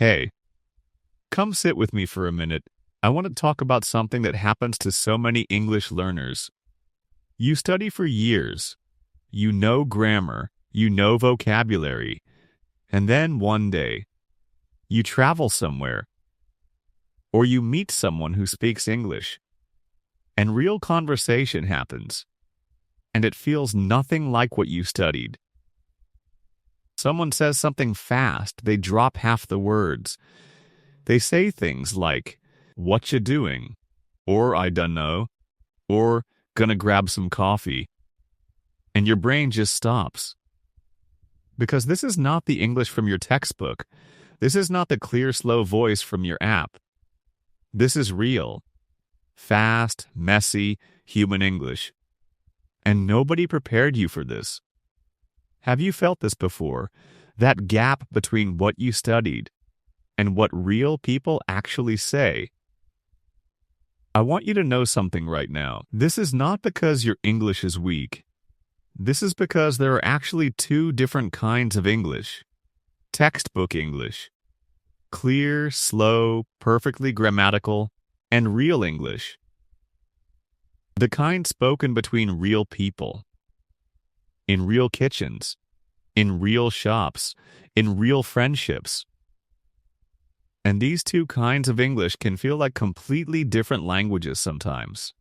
Hey, come sit with me for a minute. I want to talk about something that happens to so many English learners. You study for years, you know grammar, you know vocabulary, and then one day, you travel somewhere, or you meet someone who speaks English, and real conversation happens, and it feels nothing like what you studied. Someone says something fast, they drop half the words. They say things like, "What you doing?" or "I dunno," or "Gonna grab some coffee." And your brain just stops. Because this is not the English from your textbook. This is not the clear, slow voice from your app. This is real, fast, messy, human English. And nobody prepared you for this. Have you felt this before? That gap between what you studied and what real people actually say. I want you to know something right now. This is not because your English is weak. This is because there are actually two different kinds of English. Textbook English. Clear, slow, perfectly grammatical, and real English. The kind spoken between real people. In real kitchens. In real shops. In real friendships. And these two kinds of English can feel like completely different languages sometimes.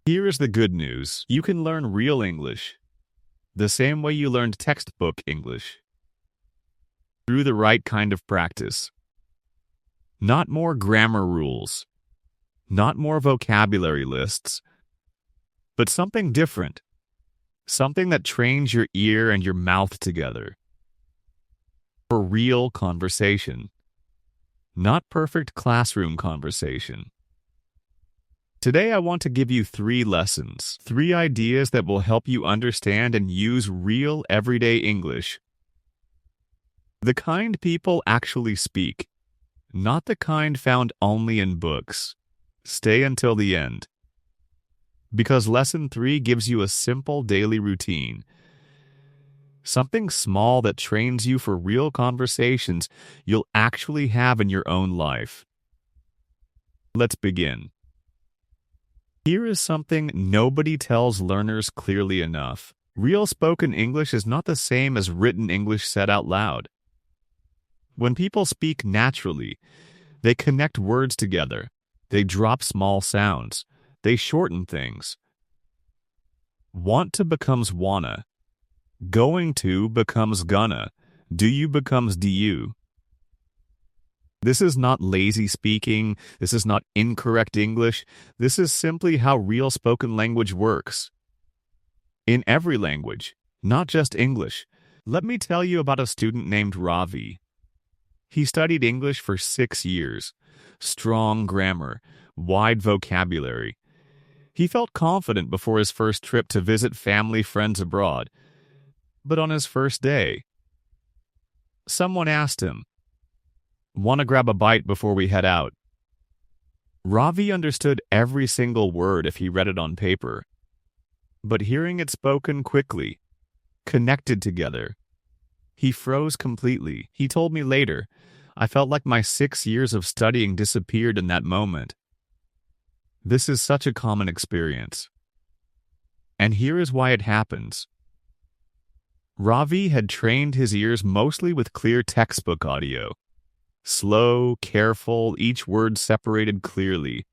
Here is the good news. You can learn real English, the same way you learned textbook English, through the right kind of practice. Not more grammar rules, not more vocabulary lists, but something different, something that trains your ear and your mouth together. For real conversation. Not perfect classroom conversation. Today I want to give you 3 lessons, 3 ideas that will help you understand and use real everyday English. The kind people actually speak, not the kind found only in books. Stay until the end. Because lesson 3 gives you a simple daily routine. Something small that trains you for real conversations you'll actually have in your own life. Let's begin. Here is something nobody tells learners clearly enough. Real spoken English is not the same as written English said out loud. When people speak naturally, they connect words together. They drop small sounds. They shorten things. Want to becomes wanna. Going to becomes gonna. Do you becomes do you. This is not lazy speaking. This is not incorrect English. This is simply how real spoken language works. In every language, not just English. Let me tell you about a student named Ravi. He studied English for 6 years. Strong grammar, wide vocabulary. He felt confident before his first trip to visit family friends abroad. But on his first day, someone asked him, "Want to grab a bite before we head out?" Ravi understood every single word if he read it on paper. But hearing it spoken quickly, connected together, he froze completely. He told me later, "I felt like my 6 years of studying disappeared in that moment." This is such a common experience. And here is why it happens. Ravi had trained his ears mostly with clear textbook audio. Slow, careful, each word separated clearly.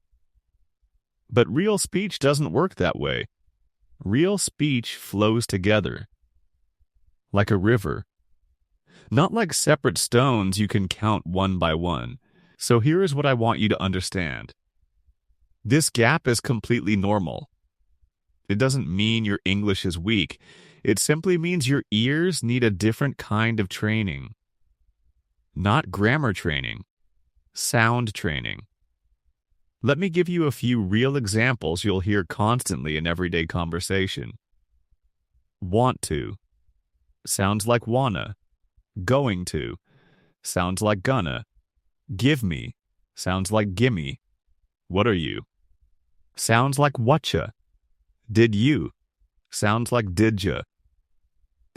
But real speech doesn't work that way. Real speech flows together. Like a river. Not like separate stones you can count one by one. So here is what I want you to understand. This gap is completely normal. It doesn't mean your English is weak. It simply means your ears need a different kind of training. Not grammar training, sound training. Let me give you a few real examples you'll hear constantly in everyday conversation. Want to. Sounds like wanna. Going to. Sounds like gonna. Give me. Sounds like gimme. What are you? Sounds like whatcha. Did you? Sounds like didja.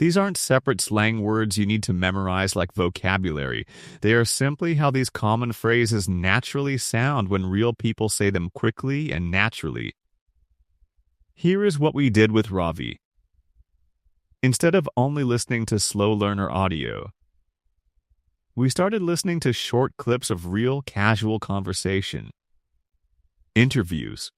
These aren't separate slang words you need to memorize like vocabulary. They are simply how these common phrases naturally sound when real people say them quickly and naturally. Here is what we did with Ravi. Instead of only listening to slow learner audio, we started listening to short clips of real casual conversation, interviews,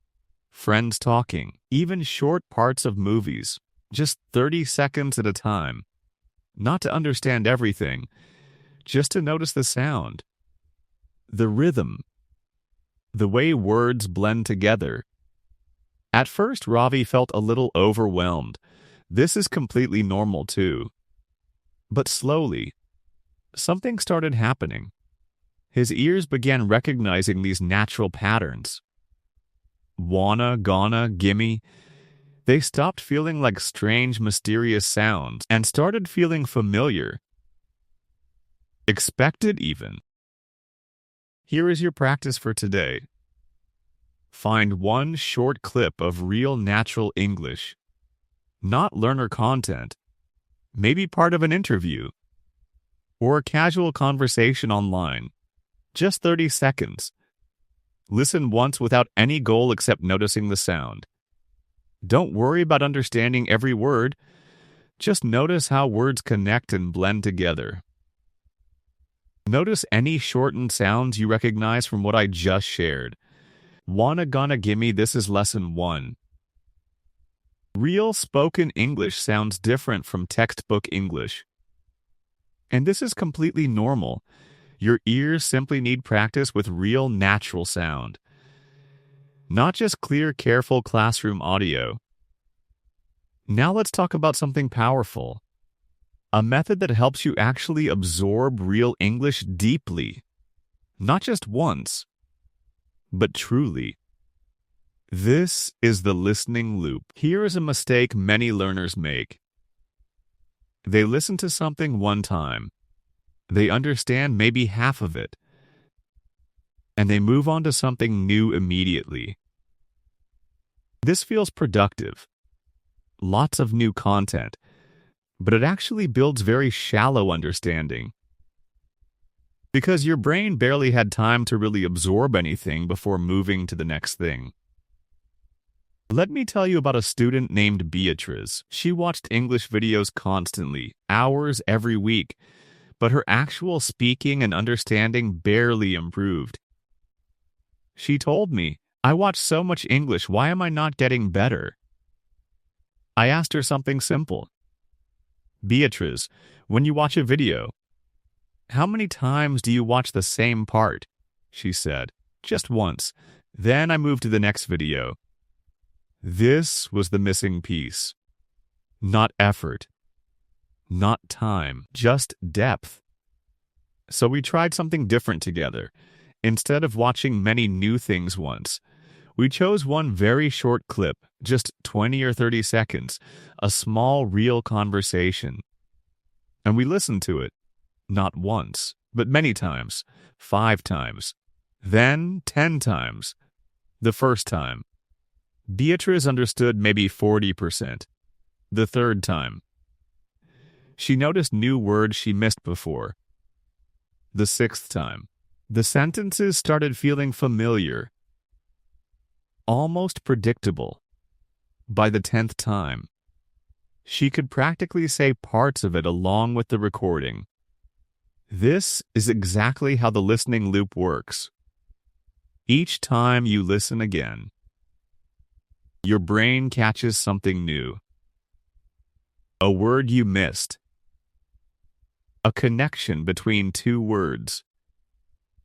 friends talking, even short parts of movies, just 30 seconds at a time. Not to understand everything, just to notice the sound, the rhythm, the way words blend together. At first, Ravi felt a little overwhelmed. This is completely normal too. But slowly, something started happening. His ears began recognizing these natural patterns. Wanna, gonna, gimme. They stopped feeling like strange, mysterious sounds and started feeling familiar. Expected even. Here is your practice for today. Find one short clip of real natural English. Not learner content. Maybe part of an interview. Or a casual conversation online. Just 30 seconds. Listen once without any goal except noticing the sound. Don't worry about understanding every word. Just notice how words connect and blend together. Notice any shortened sounds you recognize from what I just shared. Wanna, gonna, gimme, this is lesson 1. Real spoken English sounds different from textbook English. And this is completely normal. Your ears simply need practice with real natural sound. Not just clear, careful classroom audio. Now let's talk about something powerful. A method that helps you actually absorb real English deeply. Not just once, but truly. This is the listening loop. Here is a mistake many learners make. They listen to something one time. They understand maybe half of it. And they move on to something new immediately. This feels productive. Lots of new content. But it actually builds very shallow understanding. Because your brain barely had time to really absorb anything before moving to the next thing. Let me tell you about a student named Beatrice. She watched English videos constantly, hours every week, but her actual speaking and understanding barely improved. She told me, "I watch so much English, why am I not getting better?" I asked her something simple. "Beatrice, when you watch a video, how many times do you watch the same part?" She said, "Just once. Then I moved to the next video." This was the missing piece. Not effort. Not time. Just depth. So we tried something different together. Instead of watching many new things once, we chose one very short clip, just 20 or 30 seconds, a small real conversation. And we listened to it, not once, but many times, 5 times, then 10 times. The first time, Beatrice understood maybe 40%. The third time, she noticed new words she missed before. The 6th time, the sentences started feeling familiar, almost predictable. By the 10th time, she could practically say parts of it along with the recording. This is exactly how the listening loop works. Each time you listen again, your brain catches something new. A word you missed. A connection between 2 words.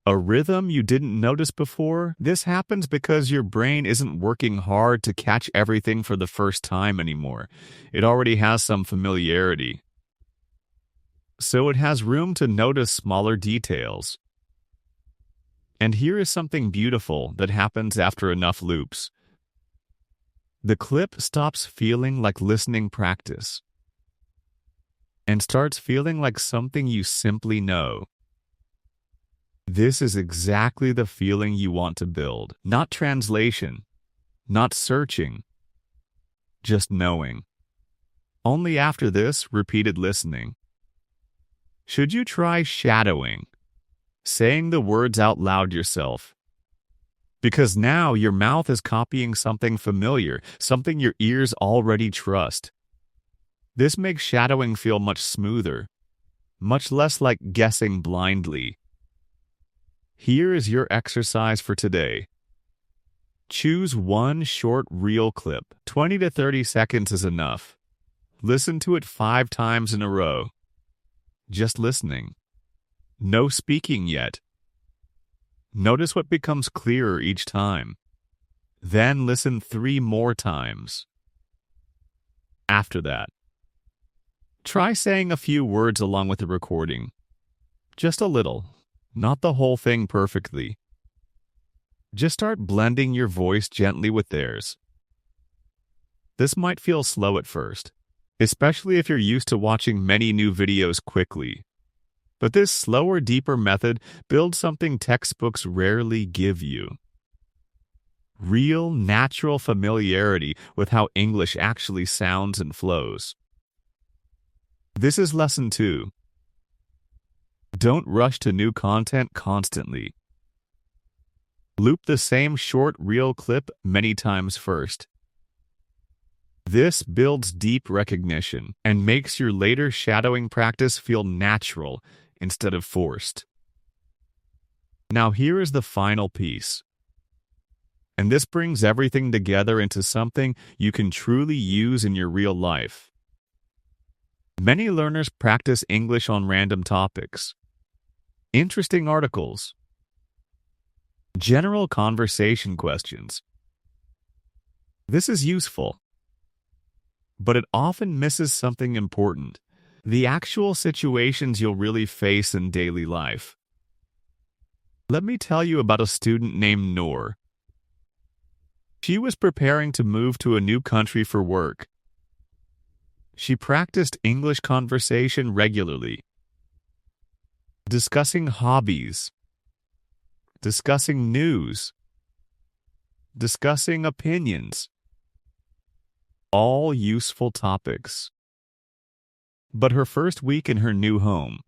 A rhythm you didn't notice before. This happens because your brain isn't working hard to catch everything for the first time anymore. It already has some familiarity. So it has room to notice smaller details. And here is something beautiful that happens after enough loops. The clip stops feeling like listening practice and starts feeling like something you simply know. This is exactly the feeling you want to build. Not translation, not searching, just knowing. Only after this, repeated listening. Should you try shadowing, saying the words out loud yourself? Because now your mouth is copying something familiar, something your ears already trust. This makes shadowing feel much smoother, much less like guessing blindly. Here is your exercise for today. Choose one short reel clip. 20 to 30 seconds is enough. Listen to it 5 times in a row. Just listening. No speaking yet. Notice what becomes clearer each time. Then listen 3 more times. After that, try saying a few words along with the recording. Just a little, not the whole thing perfectly. Just start blending your voice gently with theirs. This might feel slow at first, especially if you're used to watching many new videos quickly. But this slower, deeper method builds something textbooks rarely give you. Real, natural familiarity with how English actually sounds and flows. This is lesson 2. Don't rush to new content constantly. Loop the same short reel clip many times first. This builds deep recognition and makes your later shadowing practice feel natural instead of forced. Now here is the final piece. And this brings everything together into something you can truly use in your real life. Many learners practice English on random topics, interesting articles, general conversation questions. This is useful, but it often misses something important. The actual situations you'll really face in daily life. Let me tell you about a student named Noor. She was preparing to move to a new country for work. She practiced English conversation regularly, discussing hobbies, discussing news, discussing opinions, all useful topics. But her first week in her new home,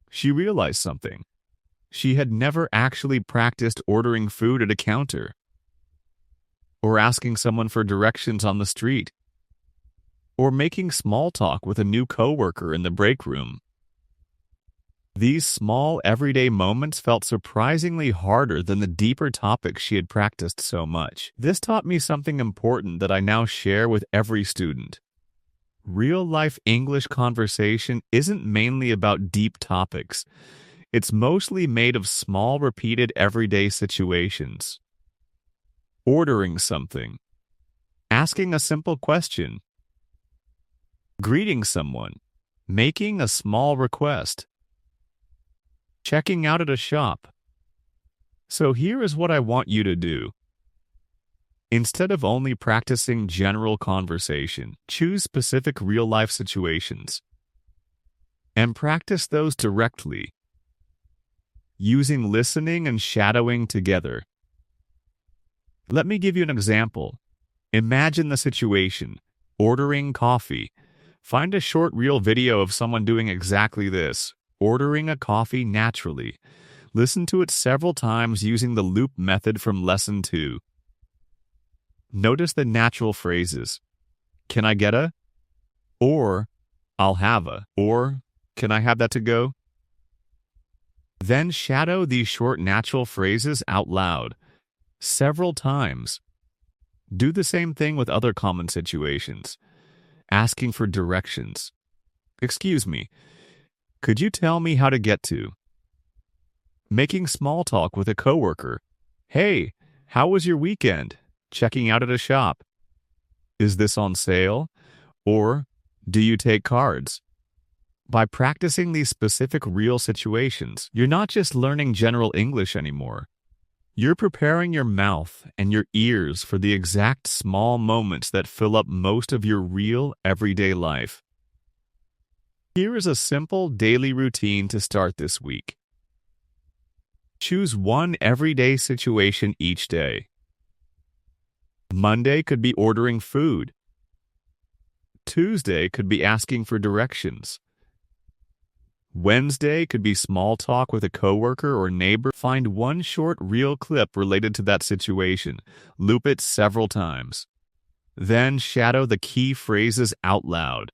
she realized something. She had never actually practiced ordering food at a counter, or asking someone for directions on the street, or making small talk with a new coworker in the break room. These small, everyday moments felt surprisingly harder than the deeper topics she had practiced so much. This taught me something important that I now share with every student. Real-life English conversation isn't mainly about deep topics. It's mostly made of small, repeated everyday situations. Ordering something, asking a simple question, greeting someone, making a small request, checking out at a shop. So here is what I want you to do. Instead of only practicing general conversation, choose specific real-life situations and practice those directly, using listening and shadowing together. Let me give you an example. Imagine the situation, ordering coffee. Find a short reel video of someone doing exactly this, ordering a coffee naturally. Listen to it several times using the loop method from lesson 2. Notice the natural phrases. Can I get a? Or, I'll have a. Or, can I have that to go? Then shadow these short natural phrases out loud, several times. Do the same thing with other common situations. Asking for directions. Excuse me, could you tell me how to get to? Making small talk with a coworker. Hey, how was your weekend? Checking out at a shop. Is this on sale? Or, do you take cards? By practicing these specific real situations, you're not just learning general English anymore. You're preparing your mouth and your ears for the exact small moments that fill up most of your real, everyday life. Here is a simple daily routine to start this week. Choose one everyday situation each day. Monday could be ordering food. Tuesday could be asking for directions. Wednesday could be small talk with a coworker or neighbor. Find one short reel clip related to that situation. Loop it several times. Then shadow the key phrases out loud.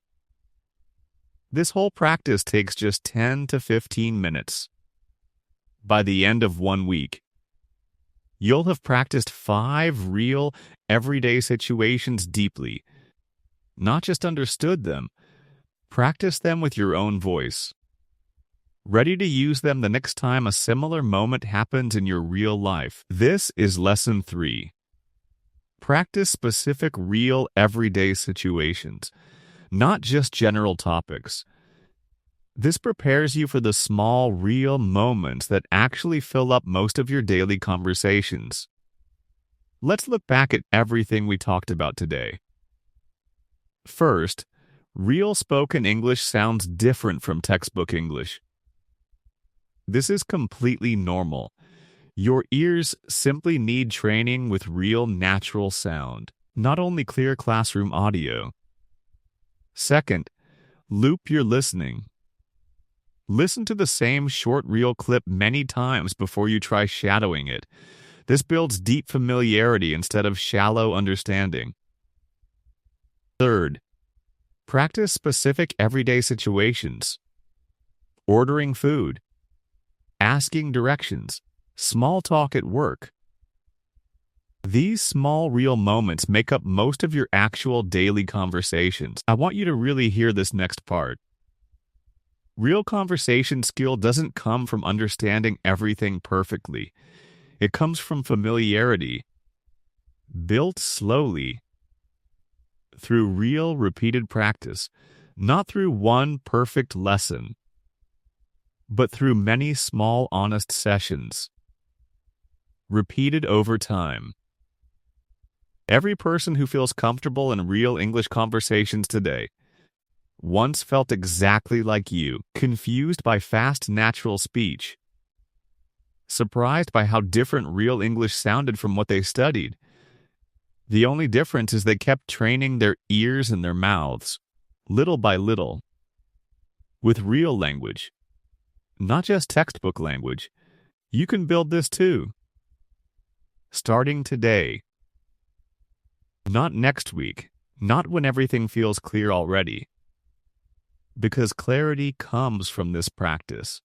This whole practice takes just 10 to 15 minutes. By the end of 1 week, you'll have practiced 5 real, everyday situations deeply. Not just understood them, practice them with your own voice. Ready to use them the next time a similar moment happens in your real life. This is Lesson 3. Practice specific, real, everyday situations, not just general topics. This prepares you for the small, real moments that actually fill up most of your daily conversations. Let's look back at everything we talked about today. First, real spoken English sounds different from textbook English. This is completely normal. Your ears simply need training with real, natural sound, not only clear classroom audio. Second, loop your listening. Listen to the same short reel clip many times before you try shadowing it. This builds deep familiarity instead of shallow understanding. Third, practice specific everyday situations. Ordering food, asking directions, small talk at work. These small, real moments make up most of your actual daily conversations. I want you to really hear this next part. Real conversation skill doesn't come from understanding everything perfectly. It comes from familiarity, built slowly, through real, repeated practice, not through one perfect lesson, but through many small, honest sessions, repeated over time. Every person who feels comfortable in real English conversations today once felt exactly like you, confused by fast, natural speech, surprised by how different real English sounded from what they studied. The only difference is they kept training their ears and their mouths, little by little, with real language, not just textbook language. You can build this too. Starting today. Not next week, not when everything feels clear already. Because clarity comes from this practice,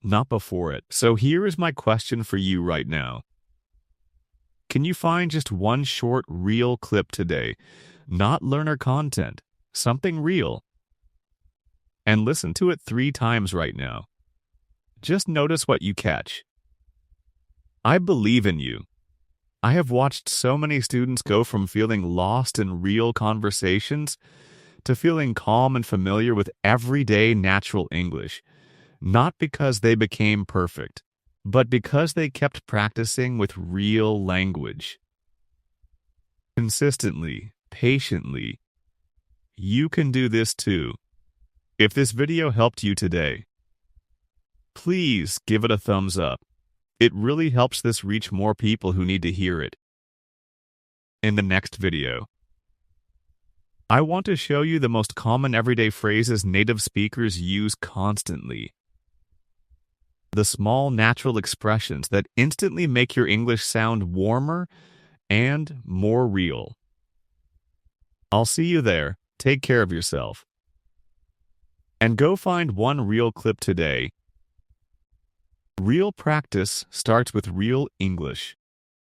not before it. So here is my question for you right now. Can you find just one short, real clip today, not learner content, something real, and listen to it 3 times right now? Just notice what you catch. I believe in you. I have watched so many students go from feeling lost in real conversations to feeling calm and familiar with everyday natural English, not because they became perfect, but because they kept practicing with real language. Consistently, patiently. You can do this too. If this video helped you today, please give it a thumbs up. It really helps this reach more people who need to hear it. In the next video, I want to show you the most common everyday phrases native speakers use constantly. The small natural expressions that instantly make your English sound warmer and more real. I'll see you there. Take care of yourself. And go find one real clip today. Real practice starts with real English.